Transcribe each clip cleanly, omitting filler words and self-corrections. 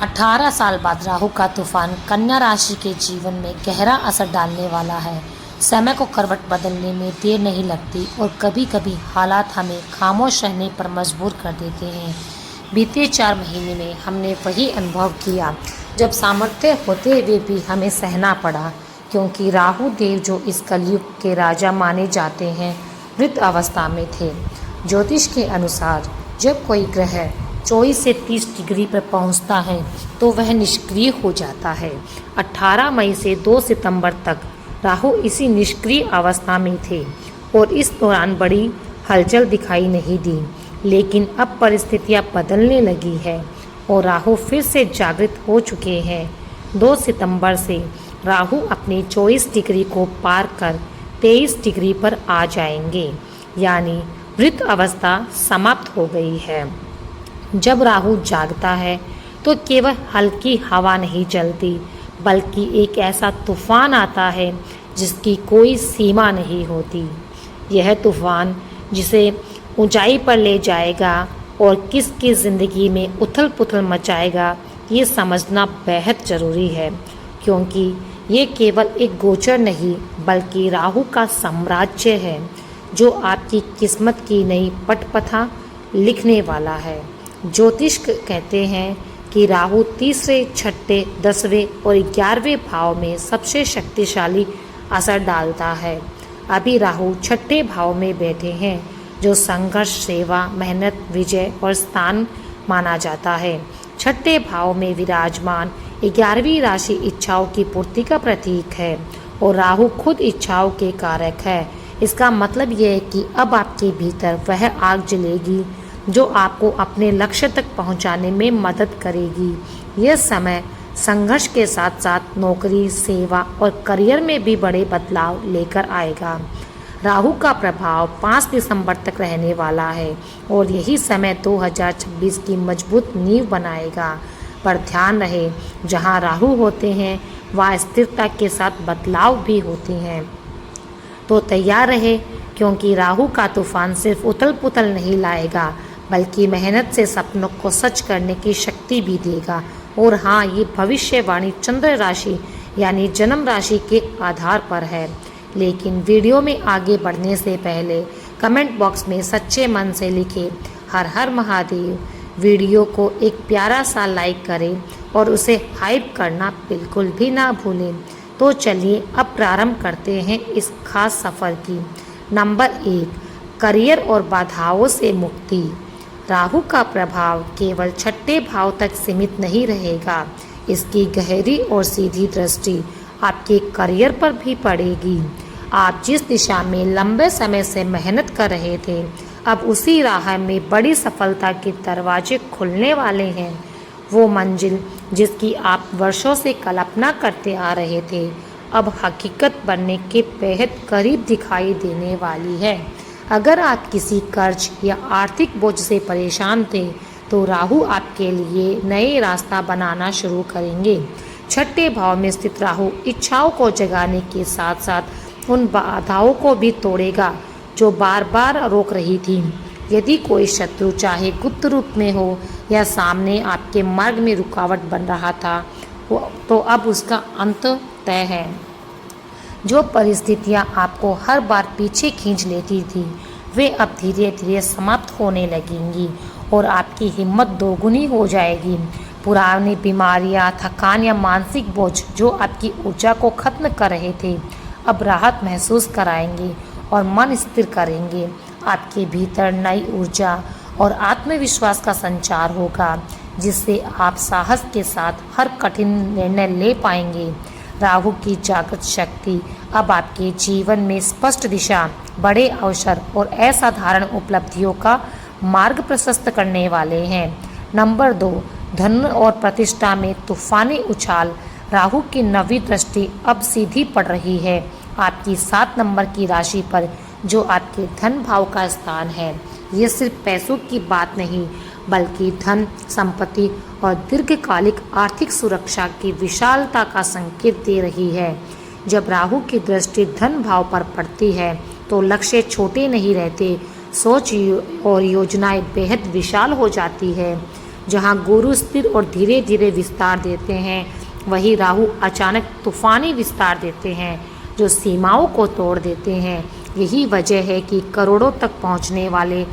18 साल बाद राहु का तूफान कन्या राशि के जीवन में गहरा असर डालने वाला है। समय को करवट बदलने में देर नहीं लगती और कभी कभी हालात हमें खामोश रहने पर मजबूर कर देते हैं। बीते 4 महीने में हमने वही अनुभव किया जब सामर्थ्य होते हुए भी हमें सहना पड़ा, क्योंकि राहु देव जो इस कलयुग के राजा माने जाते हैं मृत अवस्था में थे। ज्योतिष के अनुसार जब कोई ग्रह 24 से 30 डिग्री पर पहुंचता है तो वह निष्क्रिय हो जाता है। 18 मई से 2 सितंबर तक राहु इसी निष्क्रिय अवस्था में थे और इस दौरान बड़ी हलचल दिखाई नहीं दी। लेकिन अब परिस्थितियां बदलने लगी है और राहु फिर से जागृत हो चुके हैं। 2 सितंबर से राहु अपने 24 डिग्री को पार कर 23 डिग्री पर आ जाएंगे, यानी मृत अवस्था समाप्त हो गई है। जब राहु जागता है तो केवल हल्की हवा नहीं चलती, बल्कि एक ऐसा तूफान आता है जिसकी कोई सीमा नहीं होती। यह तूफान जिसे ऊंचाई पर ले जाएगा और किसकी ज़िंदगी में उथल पुथल मचाएगा, ये समझना बेहद ज़रूरी है, क्योंकि ये केवल एक गोचर नहीं बल्कि राहु का साम्राज्य है जो आपकी किस्मत की नई पटकथा लिखने वाला है। ज्योतिष कहते हैं कि राहु तीसरे, छठे, 10वें और 11वें भाव में सबसे शक्तिशाली असर डालता है। अभी राहु छठे भाव में बैठे हैं जो संघर्ष, सेवा, मेहनत, विजय और स्थान माना जाता है। छठे भाव में विराजमान 11वीं राशि इच्छाओं की पूर्ति का प्रतीक है और राहु खुद इच्छाओं के कारक है। इसका मतलब यह है कि अब आपके भीतर वह आग जलेगी जो आपको अपने लक्ष्य तक पहुंचाने में मदद करेगी। यह समय संघर्ष के साथ साथ नौकरी, सेवा और करियर में भी बड़े बदलाव लेकर आएगा। राहु का प्रभाव 5 दिसंबर तक रहने वाला है और यही समय 2026 की मजबूत नींव बनाएगा। पर ध्यान रहे, जहां राहु होते हैं वहाँ स्थिरता के साथ बदलाव भी होते हैं। तो तैयार रहे, क्योंकि राहु का तूफान सिर्फ उथल पुथल नहीं लाएगा बल्कि मेहनत से सपनों को सच करने की शक्ति भी देगा। और हाँ, ये भविष्यवाणी चंद्र राशि यानी जन्म राशि के आधार पर है। लेकिन वीडियो में आगे बढ़ने से पहले कमेंट बॉक्स में सच्चे मन से लिखे हर हर महादेव। वीडियो को एक प्यारा सा लाइक करें और उसे हाइप करना बिल्कुल भी ना भूलें। तो चलिए अब प्रारंभ करते हैं इस खास सफ़र की। नंबर 1, करियर और बाधाओं से मुक्ति। राहु का प्रभाव केवल छठे भाव तक सीमित नहीं रहेगा, इसकी गहरी और सीधी दृष्टि आपके करियर पर भी पड़ेगी। आप जिस दिशा में लंबे समय से मेहनत कर रहे थे, अब उसी राह में बड़ी सफलता के दरवाजे खुलने वाले हैं। वो मंजिल जिसकी आप वर्षों से कल्पना करते आ रहे थे, अब हकीकत बनने के बेहद करीब दिखाई देने वाली है। अगर आप किसी कर्ज या आर्थिक बोझ से परेशान थे, तो राहु आपके लिए नए रास्ता बनाना शुरू करेंगे। छठे भाव में स्थित राहु इच्छाओं को जगाने के साथ साथ उन बाधाओं को भी तोड़ेगा जो बार बार रोक रही थी। यदि कोई शत्रु चाहे गुप्त रूप में हो या सामने आपके मार्ग में रुकावट बन रहा था, तो अब उसका अंत तय है। जो परिस्थितियां आपको हर बार पीछे खींच लेती थी, वे अब धीरे धीरे समाप्त होने लगेंगी और आपकी हिम्मत दोगुनी हो जाएगी। पुरानी बीमारियां, थकान या मानसिक बोझ जो आपकी ऊर्जा को खत्म कर रहे थे, अब राहत महसूस कराएंगे और मन स्थिर करेंगे। आपके भीतर नई ऊर्जा और आत्मविश्वास का संचार होगा, जिससे आप साहस के साथ हर कठिन निर्णय ले पाएंगे। राहु की जागृत शक्ति अब आपके जीवन में स्पष्ट दिशा, बड़े अवसर और असाधारण उपलब्धियों का मार्ग प्रशस्त करने वाले हैं। नंबर 2, धन और प्रतिष्ठा में तूफानी उछाल। राहु की 9वीं दृष्टि अब सीधी पड़ रही है आपकी 7 नंबर की राशि पर, जो आपके धन भाव का स्थान है। ये सिर्फ पैसों की बात नहीं, बल्कि धन, संपत्ति और दीर्घकालिक आर्थिक सुरक्षा की विशालता का संकेत दे रही है। जब राहु की दृष्टि धन भाव पर पड़ती है तो लक्ष्य छोटे नहीं रहते, सोच और योजनाएं बेहद विशाल हो जाती है। जहाँ गुरु स्थिर और धीरे धीरे विस्तार देते हैं, वही राहु अचानक तूफानी विस्तार देते हैं जो सीमाओं को तोड़ देते हैं। यही वजह है कि करोड़ों तक पहुंचने वाले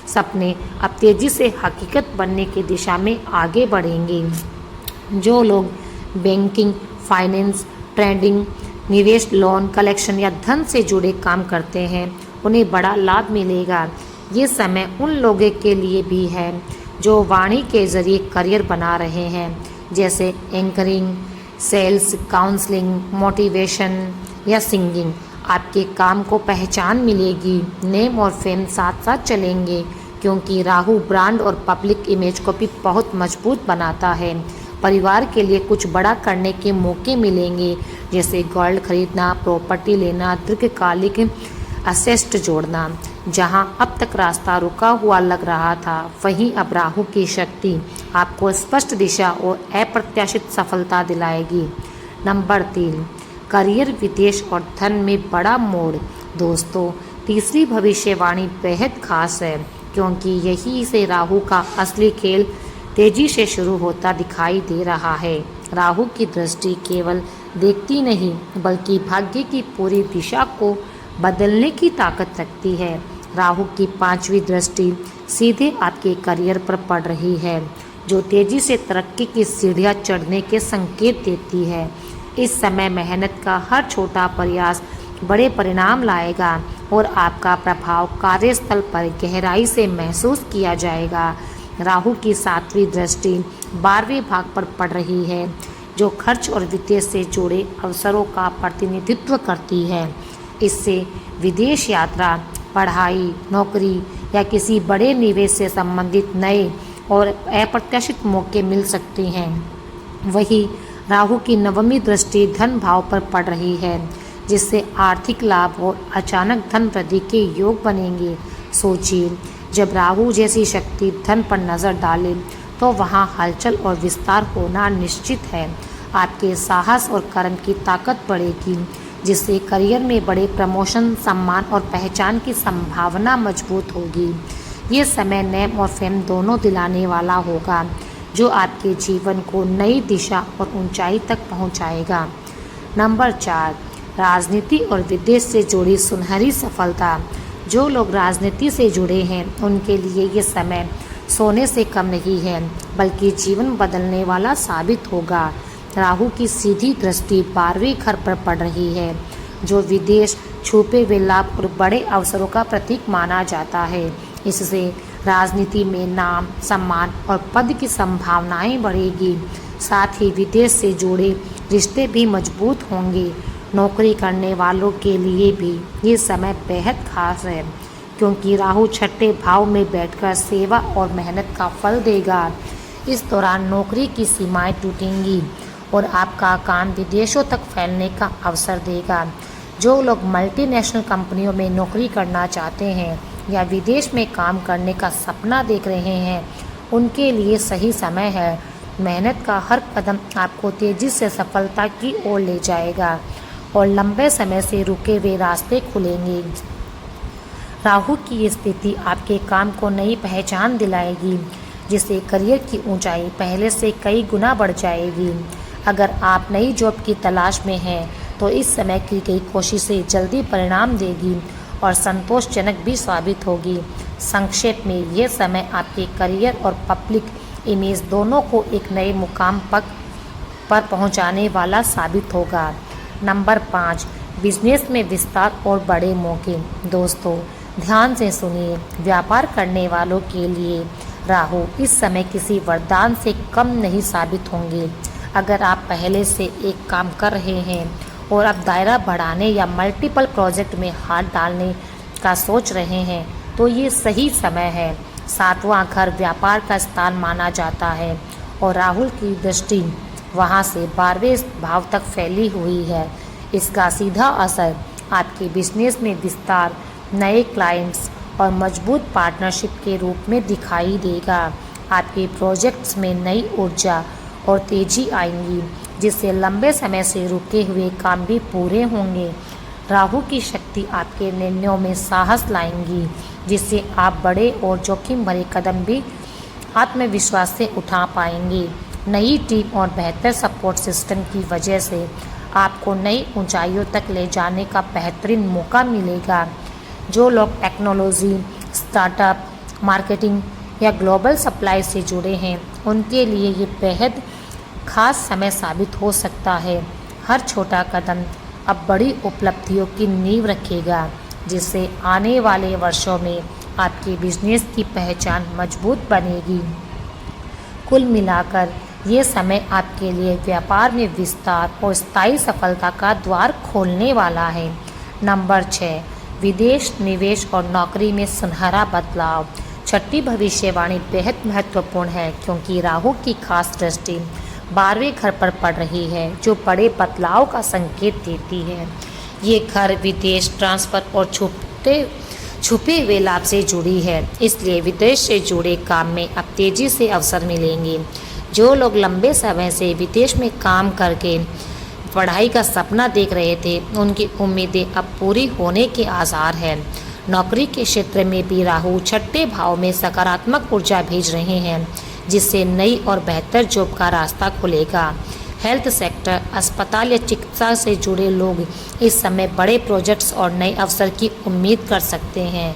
सपने अब तेजी से हकीकत बनने की दिशा में आगे बढ़ेंगे। जो लोग बैंकिंग, फाइनेंस, ट्रेडिंग, निवेश, लोन कलेक्शन या धन से जुड़े काम करते हैं, उन्हें बड़ा लाभ मिलेगा। ये समय उन लोगों के लिए भी है जो वाणी के जरिए करियर बना रहे हैं, जैसे एंकरिंग, सेल्स, काउंसलिंग, मोटिवेशन या सिंगिंग। आपके काम को पहचान मिलेगी, नेम और फेम साथ साथ चलेंगे, क्योंकि राहु ब्रांड और पब्लिक इमेज को भी बहुत मजबूत बनाता है। परिवार के लिए कुछ बड़ा करने के मौके मिलेंगे, जैसे गोल्ड खरीदना, प्रॉपर्टी लेना, दीर्घकालिक असेस्ट जोड़ना। जहां अब तक रास्ता रुका हुआ लग रहा था, वहीं अब राहु की शक्ति आपको स्पष्ट दिशा और अप्रत्याशित सफलता दिलाएगी। नंबर 3, करियर, विदेश और धन में बड़ा मोड़। दोस्तों, तीसरी भविष्यवाणी बेहद खास है, क्योंकि यही से राहु का असली खेल तेजी से शुरू होता दिखाई दे रहा है। राहु की दृष्टि केवल देखती नहीं, बल्कि भाग्य की पूरी दिशा को बदलने की ताकत रखती है। राहु की 5वीं दृष्टि सीधे आपके करियर पर पड़ रही है, जो तेजी से तरक्की की सीढ़ियां चढ़ने के संकेत देती है। इस समय मेहनत का हर छोटा प्रयास बड़े परिणाम लाएगा और आपका प्रभाव कार्यस्थल पर गहराई से महसूस किया जाएगा। राहु की 7वीं दृष्टि 12वें भाग पर पड़ रही है, जो खर्च और वित्त से जुड़े अवसरों का प्रतिनिधित्व करती है। इससे विदेश यात्रा, पढ़ाई, नौकरी या किसी बड़े निवेश से संबंधित नए और अप्रत्याशित मौके मिल सकते हैं। वही राहु की 9वीं दृष्टि धन भाव पर पड़ रही है, जिससे आर्थिक लाभ और अचानक धन वृद्धि के योग बनेंगे। सोचिए, जब राहु जैसी शक्ति धन पर नज़र डाले तो वहाँ हलचल और विस्तार होना निश्चित है। आपके साहस और कर्म की ताकत बढ़ेगी, जिससे करियर में बड़े प्रमोशन, सम्मान और पहचान की संभावना मजबूत होगी। ये समय नेम और फेम दोनों दिलाने वाला होगा, जो आपके जीवन को नई दिशा और ऊंचाई तक पहुंचाएगा। नंबर 4, राजनीति और विदेश से जुड़ी सुनहरी सफलता। जो लोग राजनीति से जुड़े हैं, उनके लिए ये समय सोने से कम नहीं है, बल्कि जीवन बदलने वाला साबित होगा। राहु की सीधी दृष्टि 12वें घर पर पड़ रही है, जो विदेश, छुपे हुए लाभ और बड़े अवसरों का प्रतीक माना जाता है। इससे राजनीति में नाम, सम्मान और पद की संभावनाएं बढ़ेगी। साथ ही विदेश से जुड़े रिश्ते भी मजबूत होंगे। नौकरी करने वालों के लिए भी ये समय बेहद खास है, क्योंकि राहु 6ठे भाव में बैठकर सेवा और मेहनत का फल देगा। इस दौरान नौकरी की सीमाएं टूटेंगी और आपका काम विदेशों तक फैलने का अवसर देगा। जो लोग मल्टीनेशनल कंपनियों में नौकरी करना चाहते हैं या विदेश में काम करने का सपना देख रहे हैं, उनके लिए सही समय है। मेहनत का हर कदम आपको तेजी से सफलता की ओर ले जाएगा और लंबे समय से रुके हुए रास्ते खुलेंगे। राहु की स्थिति आपके काम को नई पहचान दिलाएगी, जिससे करियर की ऊंचाई पहले से कई गुना बढ़ जाएगी। अगर आप नई जॉब की तलाश में हैं, तो इस समय की गई कोशिशें जल्दी परिणाम देगी और संतोषजनक भी साबित होगी। संक्षेप में, यह समय आपके करियर और पब्लिक इमेज दोनों को एक नए मुकाम पर पहुंचाने वाला साबित होगा। नंबर 5, बिजनेस में विस्तार और बड़े मौके। दोस्तों, ध्यान से सुनिए, व्यापार करने वालों के लिए राहु इस समय किसी वरदान से कम नहीं साबित होंगे। अगर आप पहले से एक काम कर रहे हैं और अब दायरा बढ़ाने या मल्टीपल प्रोजेक्ट में हाथ डालने का सोच रहे हैं, तो ये सही समय है। 7वां घर व्यापार का स्थान माना जाता है और राहु की दृष्टि वहाँ से 12वें भाव तक फैली हुई है। इसका सीधा असर आपके बिजनेस में विस्तार, नए क्लाइंट्स और मजबूत पार्टनरशिप के रूप में दिखाई देगा। आपके प्रोजेक्ट्स में नई ऊर्जा और तेजी आएंगी, जिससे लंबे समय से रुके हुए काम भी पूरे होंगे। राहु की शक्ति आपके निर्णयों में साहस लाएंगी, जिससे आप बड़े और जोखिम भरे कदम भी आत्मविश्वास से उठा पाएंगे। नई टीम और बेहतर सपोर्ट सिस्टम की वजह से आपको नई ऊंचाइयों तक ले जाने का बेहतरीन मौका मिलेगा। जो लोग टेक्नोलॉजी, स्टार्टअप, मार्केटिंग या ग्लोबल सप्लाई से जुड़े हैं, उनके लिए ये बेहद खास समय साबित हो सकता है। हर छोटा कदम अब बड़ी उपलब्धियों की नींव रखेगा, जिससे आने वाले वर्षों में आपके बिजनेस की पहचान मजबूत बनेगी। कुल मिलाकर ये समय आपके लिए व्यापार में विस्तार और स्थायी सफलता का द्वार खोलने वाला है। नंबर 6, विदेश निवेश और नौकरी में सुनहरा बदलाव। छठी भविष्यवाणी बेहद महत्वपूर्ण है, क्योंकि राहु की खास दृष्टि 12वें घर पर पड़ रही है, जो बड़े बदलाव का संकेत देती है। ये घर विदेश ट्रांसफ़र और छुपे हुए लाभ से जुड़ी है, इसलिए विदेश से जुड़े काम में अब तेज़ी से अवसर मिलेंगे। जो लोग लंबे समय से विदेश में काम करके पढ़ाई का सपना देख रहे थे, उनकी उम्मीदें अब पूरी होने के आसार हैं। नौकरी के क्षेत्र में भी राहु छठे भाव में सकारात्मक ऊर्जा भेज रहे हैं, जिससे नई और बेहतर जॉब का रास्ता खुलेगा। हेल्थ सेक्टर, अस्पताल या चिकित्सा से जुड़े लोग इस समय बड़े प्रोजेक्ट्स और नए अवसर की उम्मीद कर सकते हैं।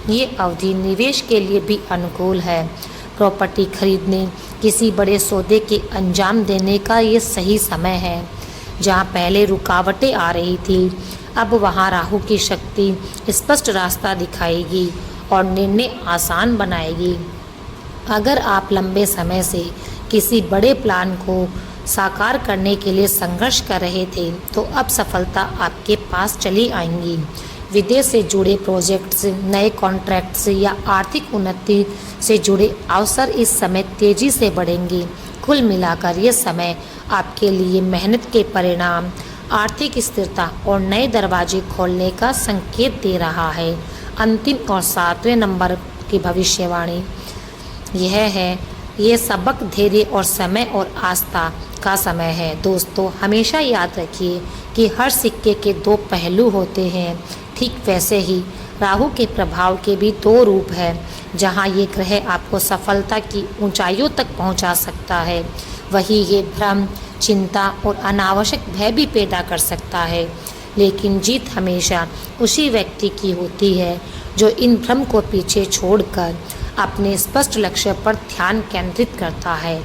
ये अवधि निवेश के लिए भी अनुकूल है। प्रॉपर्टी खरीदने, किसी बड़े सौदे के अंजाम देने का ये सही समय है। जहाँ पहले रुकावटें आ रही थी, अब वहाँ राहु की शक्ति स्पष्ट रास्ता दिखाएगी और निर्णय आसान बनाएगी। अगर आप लंबे समय से किसी बड़े प्लान को साकार करने के लिए संघर्ष कर रहे थे, तो अब सफलता आपके पास चली आएंगी। विदेश से जुड़े प्रोजेक्ट्स, नए कॉन्ट्रैक्ट्स या आर्थिक उन्नति से जुड़े अवसर इस समय तेजी से बढ़ेंगे। कुल मिलाकर ये समय आपके लिए मेहनत के परिणाम, आर्थिक स्थिरता और नए दरवाजे खोलने का संकेत दे रहा है। अंतिम और 7वें नंबर की भविष्यवाणी यह है, ये सबक धैर्य और समय और आस्था का समय है। दोस्तों, हमेशा याद रखिए कि हर सिक्के के 2 पहलू होते हैं। ठीक वैसे ही राहु के प्रभाव के भी 2 रूप हैं। जहां ये ग्रह आपको सफलता की ऊंचाइयों तक पहुंचा सकता है, वहीं ये भ्रम, चिंता और अनावश्यक भय भी पैदा कर सकता है। लेकिन जीत हमेशा उसी व्यक्ति की होती है जो इन भ्रम को पीछे छोड़कर अपने स्पष्ट लक्ष्य पर ध्यान केंद्रित करता है।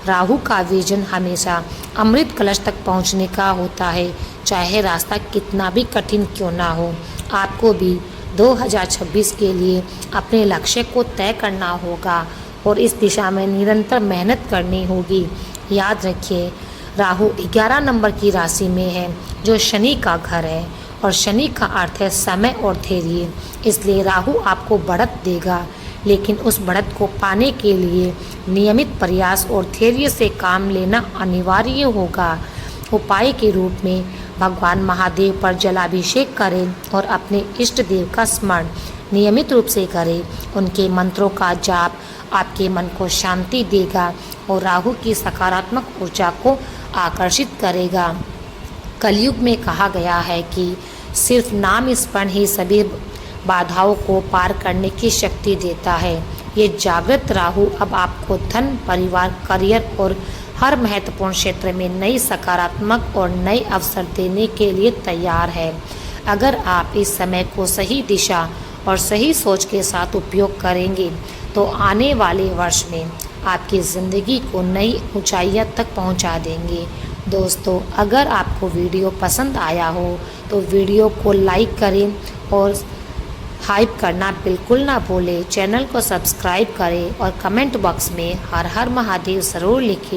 राहु का विजन हमेशा अमृत कलश तक पहुंचने का होता है, चाहे रास्ता कितना भी कठिन क्यों ना हो। आपको भी 2026 के लिए अपने लक्ष्य को तय करना होगा और इस दिशा में निरंतर मेहनत करनी होगी। याद रखिए, राहु 11 नंबर की राशि में है, जो शनि का घर है, और शनि का अर्थ है समय और धैर्य। इसलिए राहु आपको बढ़त देगा, लेकिन उस बढ़त को पाने के लिए नियमित प्रयास और धैर्य से काम लेना अनिवार्य होगा। उपाय के रूप में भगवान महादेव पर जलाभिषेक करें और अपने इष्ट देव का स्मरण नियमित रूप से करें। उनके मंत्रों का जाप आपके मन को शांति देगा और राहु की सकारात्मक ऊर्जा को आकर्षित करेगा। कलयुग में कहा गया है कि सिर्फ नाम स्मरण ही सभी बाधाओं को पार करने की शक्ति देता है। ये जागृत राहु अब आपको धन, परिवार, करियर और हर महत्वपूर्ण क्षेत्र में नई सकारात्मक और नए अवसर देने के लिए तैयार है। अगर आप इस समय को सही दिशा और सही सोच के साथ उपयोग करेंगे, तो आने वाले वर्ष में आपकी ज़िंदगी को नई ऊंचाइयों तक पहुंचा देंगे। दोस्तों, अगर आपको वीडियो पसंद आया हो तो वीडियो को लाइक करें और हाइप करना बिल्कुल ना भूलें। चैनल को सब्सक्राइब करें और कमेंट बॉक्स में हर हर महादेव ज़रूर लिखें।